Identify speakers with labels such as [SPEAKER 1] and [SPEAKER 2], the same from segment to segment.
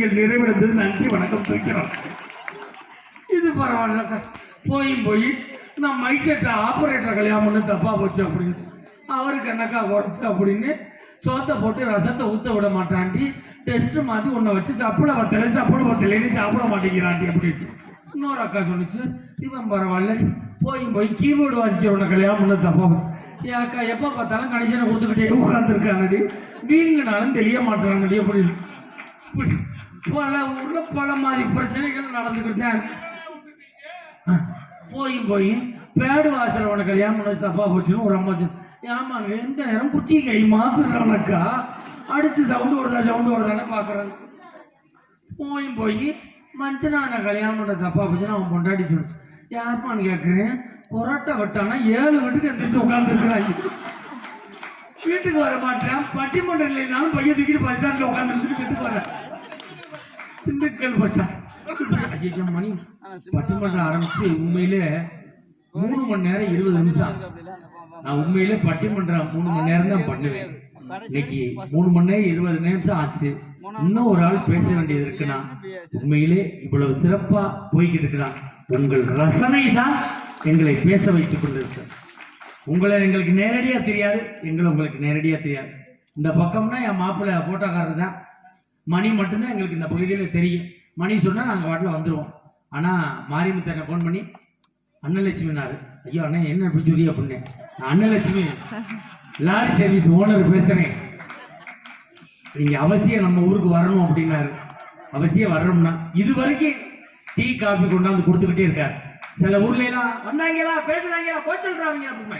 [SPEAKER 1] வேண்டுதல்கள் நிறைவேறது நன்றி வணக்கம் தூக்கிறோம். இது பரவாயில்லக்கா. போய் நான் மைசெட்டை ஆப்ரேட்டர் கல்யாணம் பண்ணி தப்பா போச்சு அப்படின்னு அவருக்கு என்னக்கா குறைச்சு அப்படின்னு சோத்தை போட்டு ரசத்தை ஊற்ற விட மாட்டாண்டி டெஸ்ட் மாற்றி உன்னை வச்சு சாப்பிட பத்தலைன்னு சாப்பிட மாட்டேங்கிறாண்டி அப்படின்ட்டு இன்னொரு அக்கா சொன்னிச்சு இவன் பரவாயில்ல போய் கீபோர்டு வாசிக்கிறவனை கல்யாணம் பண்ண தப்பா போச்சு. என் அக்கா எப்போ பார்த்தாலும் கனெக்ஷனை கொடுத்துக்கிட்டே உட்காந்துருக்காங்கடி வீங்கனாலும் தெரிய மாட்டாங்கடி அப்படின்னு பல ஊரில் பல மாதிரி பிரச்சனைகள் நடந்துக்கிட்டு போய் பேடு வாசல் உனக்கு கல்யாணம் பண்ண தப்பா போச்சுன்னு ஒரு அம்மா ஏமாங்க எந்த நேரம் குச்சி கை மாத்துறானக்கா அடிச்சு சவுண்டு வருதானே பார்க்குறாங்க. போய் மஞ்சனான கல்யாணம் பண்ண தப்பா போச்சுன்னு அவன் பொண்டாட்டி சொல்லிச்சு. யாருப்பான்னு கேட்குறேன். பொரோட்டா விட்டானா 7 வீட்டுக்கு எந்திரிச்சு உட்காந்துருக்குறாங்க. வீட்டுக்கு வர மாட்டேன். பட்டிமன்றம் இல்லைனாலும் பையன் தூக்கிட்டு பஸ் ஸ்டாண்டில் உட்காந்துருந்துட்டு வீட்டுக்கு வரேன். திண்டுக்கல் பஸ் ஸ்டாண்ட் மணி பட்டிமன்றம் ஆரம்பிச்சு உண்மையிலே 3 மணி நேரம் 20 நிமிஷம். நான் உண்மையிலே பட்டிமன்றம் 3 மணி நேரம் தான் பண்ணுவேன். இன்னைக்கு 3 மணி நேரம் 20 நிமிஷம் ஆச்சு. இன்னும் ஒரு ஆள் பேச வேண்டியது இருக்குன்னா உண்மையிலே இவ்வளவு சிறப்பா போய்கிட்டு இருக்கிறான். உங்கள் ரசனை தான் எங்களை பேச வைத்துக் கொண்டிருக்க. உங்களை எங்களுக்கு நேரடியா தெரியாது, எங்களை உங்களுக்கு நேரடியா தெரியாது. இந்த பக்கம்னா என் மாப்பிள்ளை போட்டோக்காரர் தான். மணி மட்டும்தான் எங்களுக்கு இந்த பகுதியில் தெரியும். மணி சொன்னால் நாங்கள் வாட்டில் வந்துடுவோம். ஆனால் மாரிமுத்தனை ஃபோன் பண்ணி அன்னலட்சுமினாரு. ஐயோ அண்ணா என்ன அப்படி சொல்லி அப்படின்னு நான் அன்னலட்சுமி லாரி சர்வீஸ் ஓனர் பேசுகிறேன், நீங்கள் அவசியம் நம்ம ஊருக்கு வரணும் அப்படின்னாரு. அவசியம் வரணும்னா இது வரைக்கும் டீ காஃபி கொண்டாந்து கொடுத்துக்கிட்டே இருக்காரு. சில ஊர்ல எல்லாம் வந்தாங்களா பேசுறாங்களா போய் சொல்றாங்க அப்படின்னா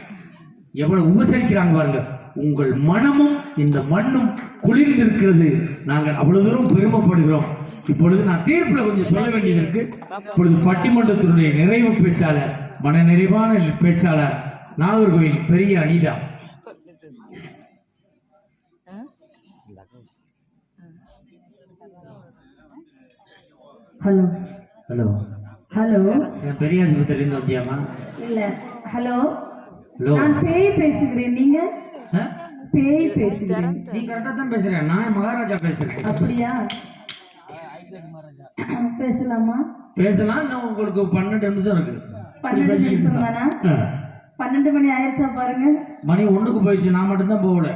[SPEAKER 1] எவ்வளவு உபசரிக்கிறாங்க பாருங்க. உங்கள் மனமும் இந்த மண்ணும் குளிர்ந்து இருக்கிறது. நாங்கள் அவ்வளவு தூரம் பெருமைப்படுகிறோம். இப்பொழுது நான் தீர்ப்புல கொஞ்சம் சொல்ல வேண்டியது இருக்கு. இப்பொழுது பட்டிமன்றத்தினுடைய நிறைவு பேச்சாளர், மன நிறைவான பேச்சாளர் நாகர்கோவில் பெரிய அனிதா.
[SPEAKER 2] ஹலோ
[SPEAKER 1] ஹலோ
[SPEAKER 2] ஹலோ
[SPEAKER 1] பெரிய ஆஸ்பத்திரியிலிருந்து வந்தியாமா?
[SPEAKER 2] இல்ல ஹலோ நான் பேய் பேசுகிறேன். நீங்க பேய் பேசுகிறேன்.
[SPEAKER 1] நீ கரெக்டா தான் பேசுறேன். நான் மகாராஜா பேசுறேன்.
[SPEAKER 2] அப்படியா? பேசலாமா?
[SPEAKER 1] பேசலாம். இன்னும் உங்களுக்கு 12 நிமிஷம் இருக்கு.
[SPEAKER 2] 12 நிமிஷம் தானா? 12 மணி ஆயிடுச்சா பாருங்க.
[SPEAKER 1] மணி 1க்கு போயிடுச்சு. நான் மட்டும்தான் போகல.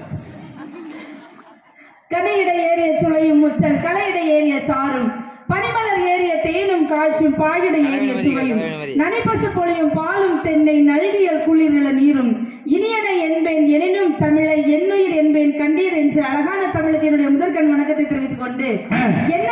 [SPEAKER 2] கனையிட ஏறிய சுளையும் முற்றல் கலையிட ஏறிய சாரும் பனிமலர் ஏறிய தேனும் காய்ச்சும் பாயிட ஏறிய சுவையும் நனைப்பசு பொழியும் பாலும் தென்னை நல்கியல் குளிர்நில நீரும் இனியனை என்பேன் எனினும் தமிழை என்னுயிர் என்பேன் கண்டீர் என்று அழகான தமிழுக்கு என்னுடைய முதற்கண் வணக்கத்தை தெரிவித்துக் கொண்டு என்ன